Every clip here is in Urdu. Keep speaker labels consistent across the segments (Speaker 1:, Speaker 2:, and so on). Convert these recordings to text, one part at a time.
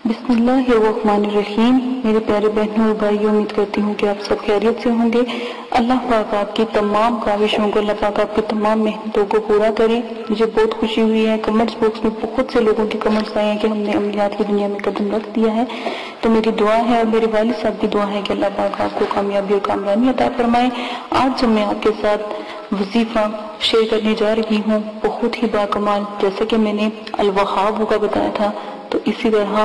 Speaker 1: بسم اللہ الرحمن الرحیم۔ میرے پیارے بہنوں اور بھائیوں، امید کرتی ہوں کہ آپ سب خیریت سے ہوں گے۔ اللہ پاک آپ کی تمام کاوشوں کو، اللہ پاک آپ کی تمام محنتوں کو پورا کرے۔ مجھے بہت خوشی ہوئی ہے، کمنٹس باکس میں بہت سے لوگوں کے کمنٹس آئے ہیں کہ ہم نے عملیات کی دنیا میں قدم رکھ دیا ہے۔ تو میری دعا ہے اور میرے والد صاحب کی دعا ہے کہ اللہ پاک آپ کو کامیابی اور کامرانی عطا فرمائے۔ آج جب میں آپ کے ساتھ وظیفہ شیئر کرنے جا رہی ہوں، بہت ہی باکمال، جیسا کہ میں نے الوہاب کا بتایا تھا، تو اسی طرح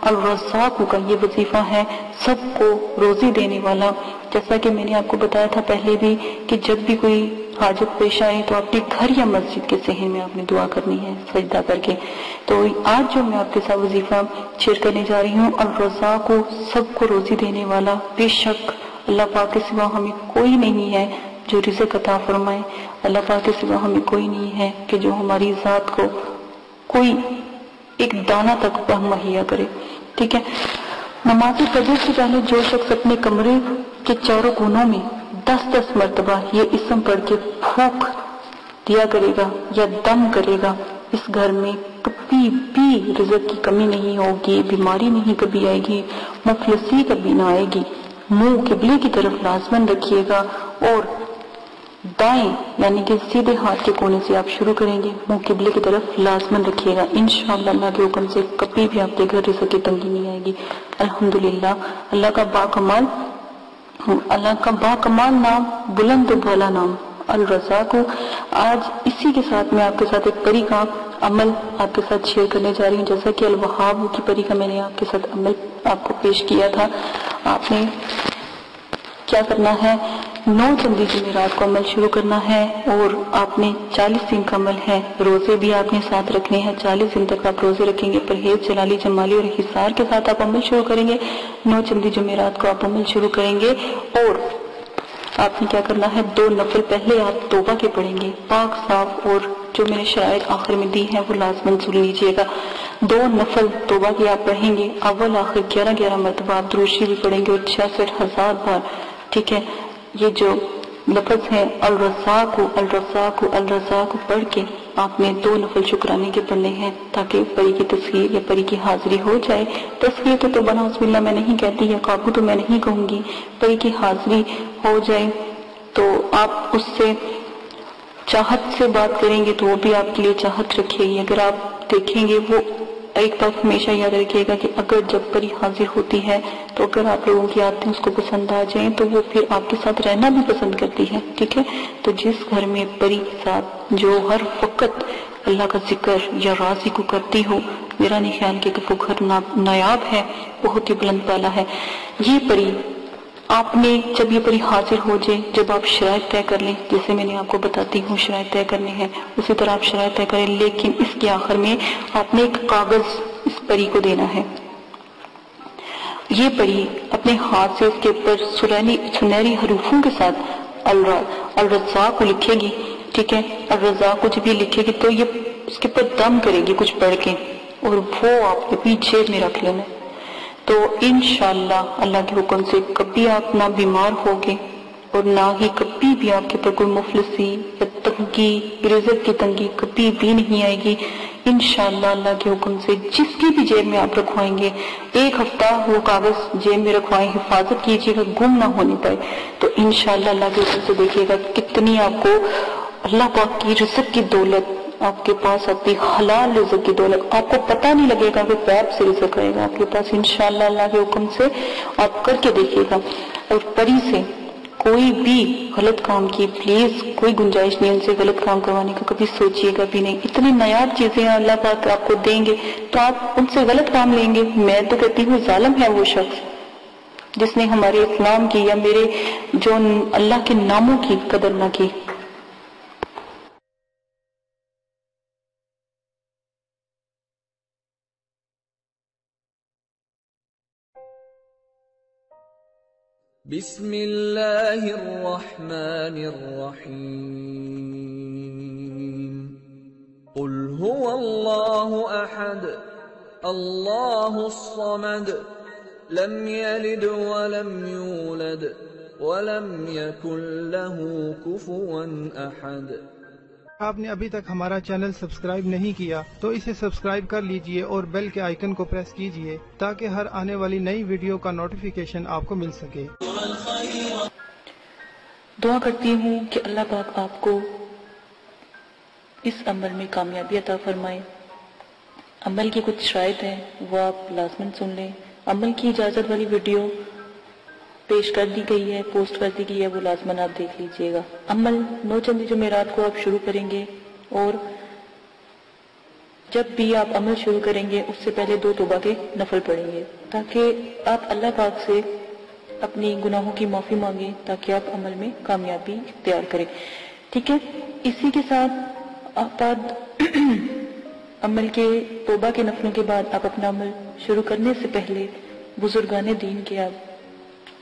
Speaker 1: الرزاق کا یہ وظیفہ ہے، سب کو روزی دینے والا۔ جیسا کہ میں نے آپ کو بتایا تھا پہلے بھی کہ جب بھی کوئی حاجت پیش آئے تو اپنے گھر یا مسجد کے صحن میں آپ نے دعا کرنی ہے سجدہ کر کے۔ تو آج جو میں آپ کے ساتھ وظیفہ شیئر کرنے جا رہی ہوں، الرزاق کو، سب کو روزی دینے والا، بے شک اللہ پاک کے سوا ہمیں کوئی نہیں ہے جو رزق عطا فرمائے۔ اللہ پاک کے سوا ہمیں کوئی نہیں ہے کہ جو ہماری ذات کو کوئی ایک دانہ تک مہیا کرے، ٹھیک ہے۔ نماز فجر سے پہلے جو شخص اپنے کمرے کے چاروں کونوں میں 10 مرتبہ یہ اسم پڑھ کے پھونک دیا کرے گا یا دم کرے گا، اس گھر میں کبھی بھی رزق کی کمی نہیں ہوگی، بیماری نہیں کبھی آئے گی، مفلسی کبھی نہ آئے گی۔ منہ قبلے کی طرف لازمن رکھیے گا اور دائیں یعنی کہ سیدھے ہاتھ کے کونے سے آپ شروع کریں گے، منہ قبلے کی طرف لازمن رکھیے گا۔ انشاءاللہ اللہ کے حکم سے کبھی بھی آپ کے گھر رزق کی تنگی نہیں آئے گی۔ الحمدللہ، اللہ کا باکمال نام، بلند و بالا نام الرزاق۔ آج اسی کے ساتھ میں آپ کے ساتھ ایک پری کا عمل آپ کے ساتھ شیئر کرنے جا رہی ہوں، جیسا کہ الوہاب کی پری کا میں نے آپ کے ساتھ عمل آپ کو پیش کیا تھا۔ آپ نے کیا کرنا ہے، 9 چندی جمعرات کو عمل شروع کرنا ہے اور آپ نے 40 دن کا عمل ہے، روزے بھی آپ نے ساتھ رکھنے ہیں، 40 دن تک آپ روزے رکھیں گے، پرہیز جلالی جمالی اور حصار کے ساتھ آپ عمل شروع کریں گے۔ 9 چندی جمعرات کو آپ عمل شروع کریں گے اور آپ نے کیا کرنا ہے، 2 نفل پہلے آپ توبہ کے پڑھیں گے، پاک صاف، اور جو میں نے شرائط آخر میں دی ہیں وہ لازمن سن لیجئے گا۔ 2 نفل توبہ کے آپ پڑھیں گے، اول آخر 11 مرتبہ آپ درود شریف بھی پڑھیں گے اور 66,000 بار، ٹھیک ہے۔ یہ جو لفظ ہے الرزاق الرزاق الرزاق پڑھ کے آپ نے 2 نفل شکرانے کے پڑھنے ہیں تاکہ پری کی تصویر یا پری کی حاضری ہو جائے۔ تصویر تو بناؤز باللہ میں نہیں کہتی، یا قابو تو میں نہیں کہوں گی، پری کی حاضری ہو جائے تو آپ اس سے چاہت سے بات کریں گے تو وہ بھی آپ کے لیے چاہت رکھے گی۔ اگر آپ دیکھیں گے، وہ ایک بات ہمیشہ یاد رکھیے گا کہ اگر جب پری حاضر ہوتی ہے تو اگر آپ لوگوں کی عادتیں اس کو پسند آ جائیں تو وہ پھر آپ کے ساتھ رہنا بھی پسند کرتی ہے، ٹھیک ہے۔ تو جس گھر میں پری کے ساتھ جو ہر وقت اللہ کا ذکر یا راضی کو کرتی ہو، میرا نہیں خیال کہ وہ گھر نایاب ہے، بہت ہی بلند بالا ہے۔ یہ پری آپ نے جب یہ پری حاضر ہو جائے، جب آپ شرائط طے کر لیں، جیسے میں نے آپ کو بتاتی ہوں شرائط طے کرنے ہیں، اسی طرح آپ شرائط طے کریں، لیکن اس کے آخر میں آپ نے ایک کاغذ اس پری کو دینا ہے۔ یہ پری اپنے ہاتھ سے اس کے اوپر سنہری حروفوں کے ساتھ الرزاق کو لکھے گی، ٹھیک ہے۔ الرزاق کو جب یہ لکھے گی تو یہ اس کے اوپر دم کرے گی کچھ پڑھ کے، اور وہ آپ نے اپنی جیب میں رکھ لینا ہے۔ تو انشاءاللہ اللہ کے حکم سے کبھی آپ نہ بیمار ہوگے اور نہ ہی کبھی بھی آپ کے پر کوئی مفلسی یا تنگی، رزق کی تنگی کبھی بھی نہیں آئے گی۔ انشاءاللہ اللہ کے حکم سے جس کی بھی جیب میں آپ رکھوائیں گے، 1 ہفتہ وہ کاغذ جیب میں رکھوائیں، حفاظت کیجیے گا، گم نہ ہونے پائے، تو انشاءاللہ اللہ کے حکم سے دیکھیے گا کتنی آپ کو اللہ پاک کی رزق کی دولت آپ کے پاس آتی، حلال رزق کی دولت، آپ کو پتہ نہیں لگے گا کہ غیب سے رزق آئے گا آپ کے پاس۔ انشاءاللہ اللہ کے حکم سے آپ کر کے دیکھیے گا۔ اور پری سے کوئی بھی غلط کام کی پلیز کوئی گنجائش نہیں ان سے غلط کام کروانے کا، کبھی سوچیے گا بھی نہیں۔ اتنی نایاب چیزیں اللہ پاک آپ کو دیں گے تو آپ ان سے غلط کام لیں گے۔ میں تو کہتی ہوں ظالم ہے وہ شخص جس نے ہمارے اسلام کی یا میرے جو اللہ کے ناموں کی قدر نہ کی۔
Speaker 2: بسم اللہ الرحمن الرحیم۔ قل هو اللہ احد اللہ الصمد لم یلد ولم یولد ولم یکن له کفوا احد۔
Speaker 3: آپ نے ابھی تک ہمارا چینل سبسکرائب نہیں کیا تو اسے سبسکرائب کر لیجئے اور بیل کے آئیکن کو پریس کیجئے تاکہ ہر آنے والی نئی ویڈیو کا نوٹیفیکیشن آپ کو مل سکے۔
Speaker 1: دعا کرتی ہوں کہ اللہ پاک آپ کو اس عمل میں کامیابی عطا فرمائے۔ عمل کی کچھ شرائط ہیں وہ آپ لازماً سن لیں۔ عمل کی اجازت والی ویڈیو پیش کر دی گئی ہے، پوسٹ کر دی گئی ہے، وہ لازماً آپ دیکھ لیجئے گا۔ عمل 9 چندی جمعرات کو آپ شروع کریں گے اور جب بھی آپ عمل شروع کریں گے اس سے پہلے 2 توبہ کے نفل پڑھیں گے تاکہ آپ اللہ پاک سے اپنی گناہوں کی معافی مانگیں تاکہ آپ عمل میں کامیابی اختیار کریں، ٹھیک ہے۔ اسی کے ساتھ آپ عمل کے توبہ کے نفلوں کے بعد آپ اپنا عمل شروع کرنے سے پہلے بزرگان دین کے آپ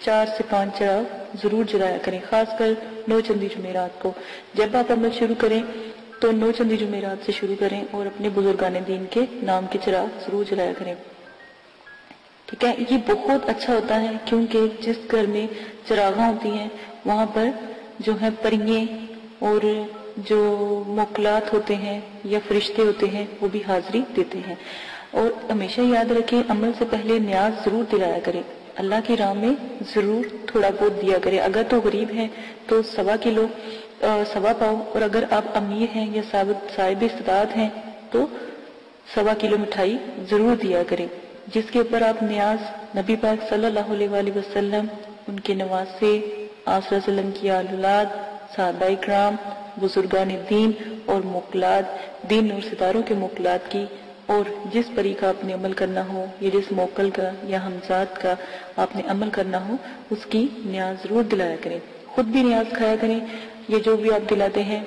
Speaker 1: 4 سے 5 چراغ ضرور جلایا کریں، خاص کر 9 چندی جمعرات کو۔ جب آپ عمل شروع کریں تو 9 چندی جمعرات سے شروع کریں اور اپنے بزرگان دین کے نام کے چراغ ضرور جلایا کریں، ٹھیک ہے۔ یہ بہت اچھا ہوتا ہے کیونکہ جس گھر میں چراغاں ہوتی ہیں وہاں پر جو ہے پریے اور جو موکلات ہوتے ہیں یا فرشتے ہوتے ہیں وہ بھی حاضری دیتے ہیں۔ اور ہمیشہ یاد رکھیں عمل سے پہلے نیاز ضرور دلایا کریں، اللہ کی راہ میں ضرور تھوڑا بہت دیا کریں۔ اگر تو غریب ہیں تو 1.25 کلو 1.25 پاؤ، اور اگر آپ امیر ہیں یا صاحب استطاعت ہیں تو 1.25 کلو مٹھائی ضرور دیا کریں، جس کے اوپر آپ نیاز نبی پاک صلی اللہ علیہ وآلہ وسلم، ان کے نواسے، آپ صلی اللہ علیہ وسلم کی آل اولاد، صحابہ اکرام، بزرگان دین اور موکلات، دین اور ستاروں کے موکلات کی، اور جس پری کا آپ نے عمل کرنا ہو یا جس موکل کا یا ہمزاد کا آپ نے عمل کرنا ہو اس کی نیاز ضرور دلایا کریں۔ خود بھی نیاز کھایا کریں یہ جو بھی آپ دلاتے ہیں،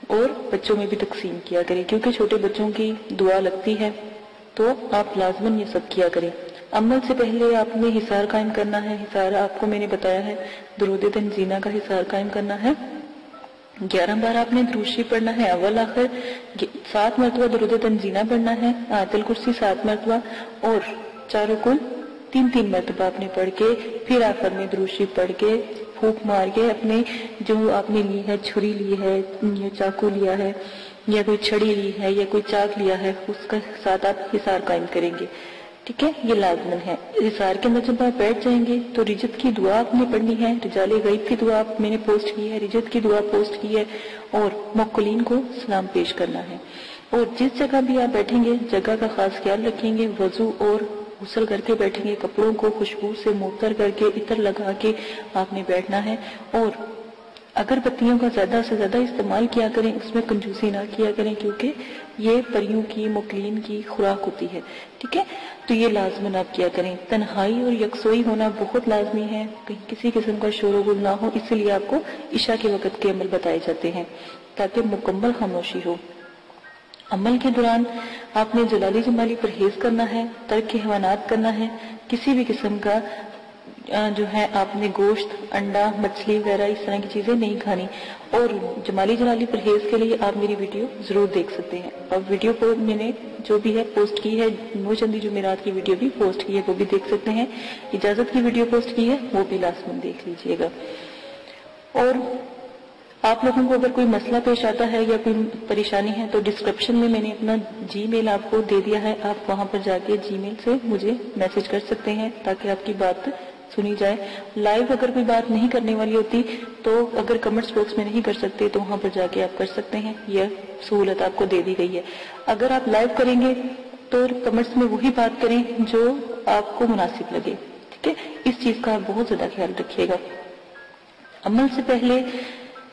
Speaker 1: اور بچوں میں بھی تقسیم کیا کریں کیونکہ چھوٹے بچوں کی دعا لگتی ہے، تو آپ لازماً یہ سب کیا کریں۔ عمل سے پہلے آپ نے حصار قائم کرنا ہے۔ حصار آپ کو میں نے بتایا ہے درود تنزینہ کا حصار قائم کرنا ہے۔ 11 بار آپ نے درود شریف پڑھنا ہے، اول آخر 7 مرتبہ درود تنزینہ پڑھنا ہے، آیت الکرسی 7 مرتبہ، اور چاروں کل 3 مرتبہ آپ نے پڑھ کے پھر آخر میں درود شریف پڑھ کے پھونک مار کے اپنے جو آپ نے لی ہے، چھری لی ہے یا چاقو لیا ہے یا کوئی چھڑی لی ہے یا کوئی چاک لیا ہے، اس کے ساتھ آپ حصار قائم کریں گے، ٹھیک ہے۔ یہ لازمن ہے۔ حصار کے اندر جب آپ بیٹھ جائیں گے تو رجت کی دعا آپ نے پڑھنی ہے، رجال غیب کی دعا میں نے پوسٹ کی ہے، رجت کی دعا پوسٹ کی ہے، اور موکلین کو سلام پیش کرنا ہے۔ اور جس جگہ بھی آپ بیٹھیں گے جگہ کا خاص خیال رکھیں گے، وضو اور غسل کر کے بیٹھیں گے، کپڑوں کو خوشبو سے معطر کر کے عطر لگا کے آپ نے بیٹھنا ہے، اور اگر بتیوں کا زیادہ سے زیادہ استعمال کیا کریں، اس میں کنجوسی نہ کیا کریں کیونکہ یہ پریوں کی موکلین کی خوراک ہوتی ہے، ٹھیک ہے۔ تو یہ لازماً آپ کیا کریں۔ تنہائی اور یکسوئی ہونا بہت لازمی ہے، کہیں کسی قسم کا شور و غل نہ ہو، اس لیے آپ کو عشاء کے وقت کے عمل بتائے جاتے ہیں تاکہ مکمل خاموشی ہو۔ عمل کے دوران آپ نے جلالی جمالی پرہیز کرنا ہے، ترک حیوانات کرنا ہے، کسی بھی قسم کا جو ہے آپ نے گوشت، انڈا، مچھلی وغیرہ اس طرح کی چیزیں نہیں کھانی، اور جمالی جلالی پرہیز کے لیے آپ میری ویڈیو ضرور دیکھ سکتے ہیں، اور ویڈیو کو میں نے جو بھی ہے پوسٹ کی ہے، 9 چندی جمعرات کی ویڈیو بھی پوسٹ کی ہے، وہ بھی دیکھ سکتے ہیں، اجازت کی ویڈیو پوسٹ کی ہے وہ بھی لازماً دیکھ لیجئے گا۔ اور آپ لوگوں کو اگر کوئی مسئلہ پیش آتا ہے یا کوئی پریشانی ہے تو ڈسکرپشن میں میں نے اپنا جی میل آپ کو دے دیا ہے، آپ وہاں پر جا کے جی میل سے مجھے میسج کر سکتے ہیں تاکہ آپ کی بات سنی جائے۔ لائیو اگر کوئی بات نہیں کرنے والی ہوتی تو اگر کمنٹس باکس میں نہیں کر سکتے تو وہاں پر جا کے آپ کر سکتے ہیں، یہ سہولت آپ کو دے دی گئی ہے۔ اگر آپ لائیو کریں گے تو کمنٹس میں وہی بات کریں جو آپ کو مناسب لگے، ٹھیک ہے۔ اس چیز کا آپ بہت زیادہ خیال رکھیے گا۔ عمل سے پہلے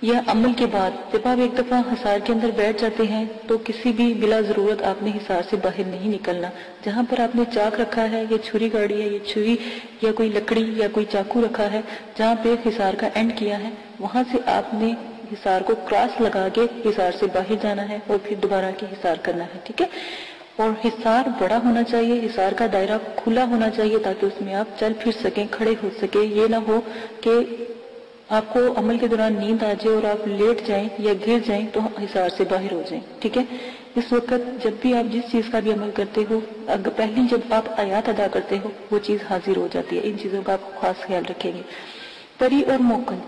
Speaker 1: یا عمل کے بعد جب آپ ایک دفعہ حصار کے اندر بیٹھ جاتے ہیں تو کسی بھی بلا ضرورت آپ نے حصار سے باہر نہیں نکلنا۔ جہاں پر آپ نے چاک رکھا ہے یا چھری گاڑی ہے یا چھری یا کوئی لکڑی یا کوئی چاقو رکھا ہے، جہاں پہ حصار کا اینڈ کیا ہے وہاں سے آپ نے حصار کو کراس لگا کے حصار سے باہر جانا ہے اور پھر دوبارہ کے حصار کرنا ہے، ٹھیک ہے۔ اور حصار بڑا ہونا چاہیے، حصار کا دائرہ کھلا ہونا چاہیے تاکہ اس میں آپ چل پھر سکیں، کھڑے ہو سکیں۔ یہ نہ ہو کہ آپ کو عمل کے دوران نیند آ جائے اور آپ لیٹ جائیں یا گر جائیں تو حصار سے باہر ہو جائیں، ٹھیک ہے۔ اس وقت جب بھی آپ جس چیز کا بھی عمل کرتے ہو، پہلی جب آپ آیات ادا کرتے ہو وہ چیز حاضر ہو جاتی ہے، ان چیزوں کا آپ خاص خیال رکھیں گے۔ پری اور موکل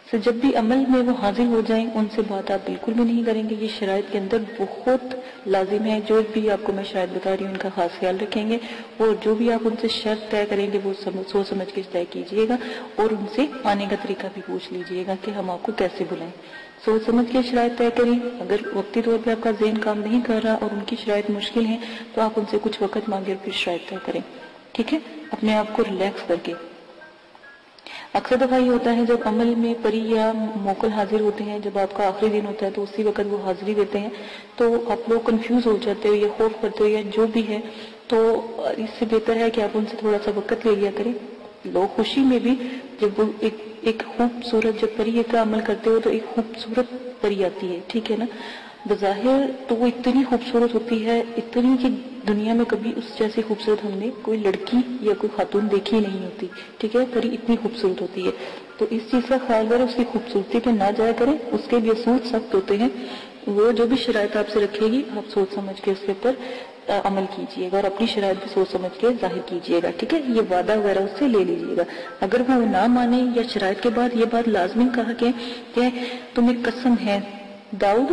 Speaker 1: تو جب بھی عمل میں وہ حاضر ہو جائیں ان سے بات آپ بالکل بھی نہیں کریں گے. یہ شرائط کے اندر بہت لازم ہے. جو بھی آپ کو میں شرائط بتا رہی ہوں ان کا خاص خیال رکھیں گے, اور جو بھی آپ ان سے شرط طے کریں گے وہ سوچ سمجھ کے طے کیجیے گا, اور ان سے آنے کا طریقہ بھی پوچھ لیجیے گا کہ ہم آپ کو کیسے بلائیں. سوچ سمجھ کے شرائط طے کریں. اگر وقتی طور پہ آپ کا ذہن کام نہیں کر رہا اور ان کی شرائط مشکل ہیں تو آپ ان سے کچھ وقت مانگے اور پھر شرائط طے کریں. ٹھیک ہے, اپنے آپ کو ریلیکس کر کے. اکثر دفعہ یہ ہوتا ہے جب عمل میں پری یا موکل حاضر ہوتے ہیں, جب آپ کا آخری دن ہوتا ہے تو اسی وقت وہ حاضری دیتے ہیں, تو آپ لوگ کنفیوز ہو جاتے ہو یا خوف کرتے ہو یا جو بھی ہے, تو اس سے بہتر ہے کہ آپ ان سے تھوڑا سا وقت لے لیا کریں. لوگ خوشی میں بھی جب وہ ایک خوبصورت جب پری کا عمل کرتے ہو تو ایک خوبصورت پری آتی ہے, ٹھیک ہے نا. بظاہر تو وہ اتنی خوبصورت ہوتی ہے, اتنی کہ دنیا میں کبھی اس جیسی خوبصورت ہم نے کوئی لڑکی یا کوئی خاتون دیکھی نہیں ہوتی. ٹھیک ہے, پری اتنی خوبصورت ہوتی ہے. تو اس چیز کا خیال کریں, اس کی خوبصورتی پہ نہ جایا کریں. اس کے بھی اصول سخت ہوتے ہیں. وہ جو بھی شرائط آپ سے رکھے گی آپ سوچ سمجھ کے اس کے اوپر عمل کیجیے گا, اور اپنی شرائط بھی سوچ سمجھ کے ظاہر کیجیے گا. ٹھیک ہے, یہ وعدہ وغیرہ اس سے لے لیجیے گا. اگر وہ نہ مانے یا شرائط کے بعد یہ بات لازمی کہا کہ تمہیں قسم ہے داؤد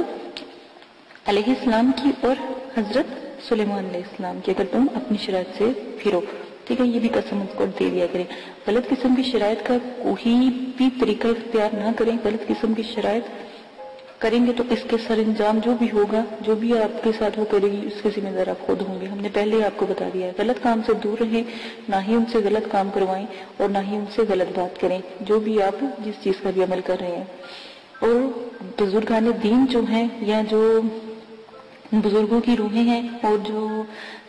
Speaker 1: علیہ السلام کی اور حضرت سلیمان علیہ السلام کی, اگر تم اپنی شرائط سے پھرو. ٹھیک ہے, یہ بھی قسم اس کو دے دیا کریں. غلط قسم کی شرائط کا کوئی بھی طریقہ اختیار نہ کریں. غلط قسم کی شرائط کریں گے تو اس کے سر انجام جو بھی ہوگا, جو بھی آپ کے ساتھ وہ کرے گی, اس کے ذمہ دار آپ خود ہوں گے. ہم نے پہلے آپ کو بتا دیا ہے. غلط کام سے دور رہیں, نہ ہی ان سے غلط کام کروائیں اور نہ ہی ان سے غلط بات کریں, جو بھی آپ جس چیز کا بھی عمل کر رہے ہیں. اور بزرگان دین جو ہیں یا جو بزرگوں کی روحیں ہیں اور جو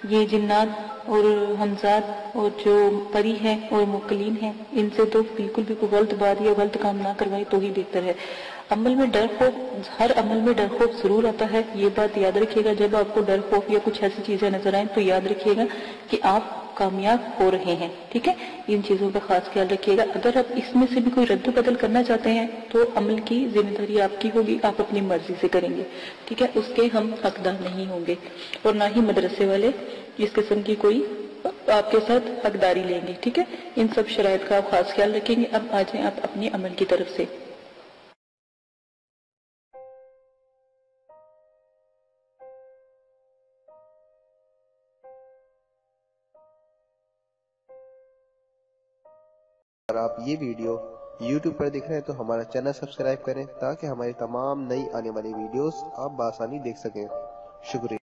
Speaker 1: یہ جنات اور حمزات اور جو پری ہیں اور موکلین ہیں, ان سے تو بالکل بھی کوئی غلط بات یا غلط کام نہ کروائیں تو ہی بہتر ہے. عمل میں ڈر خوف, ہر عمل میں ڈر خوف ضرور آتا ہے, یہ بات یاد رکھیے گا. جب آپ کو ڈر خوف یا کچھ ایسی چیزیں نظر آئیں تو یاد رکھیے گا کہ آپ کامیاب ہو رہے ہیں. ٹھیک ہے, ان چیزوں کا خاص خیال رکھیے گا. اگر آپ اس میں سے بھی کوئی رد و بدل کرنا چاہتے ہیں تو عمل کی ذمہ داری آپ کی ہوگی, آپ اپنی مرضی سے کریں گے. ٹھیک ہے, اس کے ہم حقدار نہیں ہوں گے, اور نہ ہی مدرسے والے اس قسم کی کوئی آپ کے ساتھ حقداری لیں گے. ٹھیک ہے, ان سب شرائط کا آپ خاص خیال رکھیں گے. اب آ جائیں آپ اپنے عمل کی طرف سے.
Speaker 4: اگر آپ یہ ویڈیو YouTube پر دیکھ رہے ہیں تو ہمارا چینل سبسکرائب کریں تاکہ ہماری تمام نئی آنے والی ویڈیوز آپ بآسانی دیکھ سکیں. شکریہ.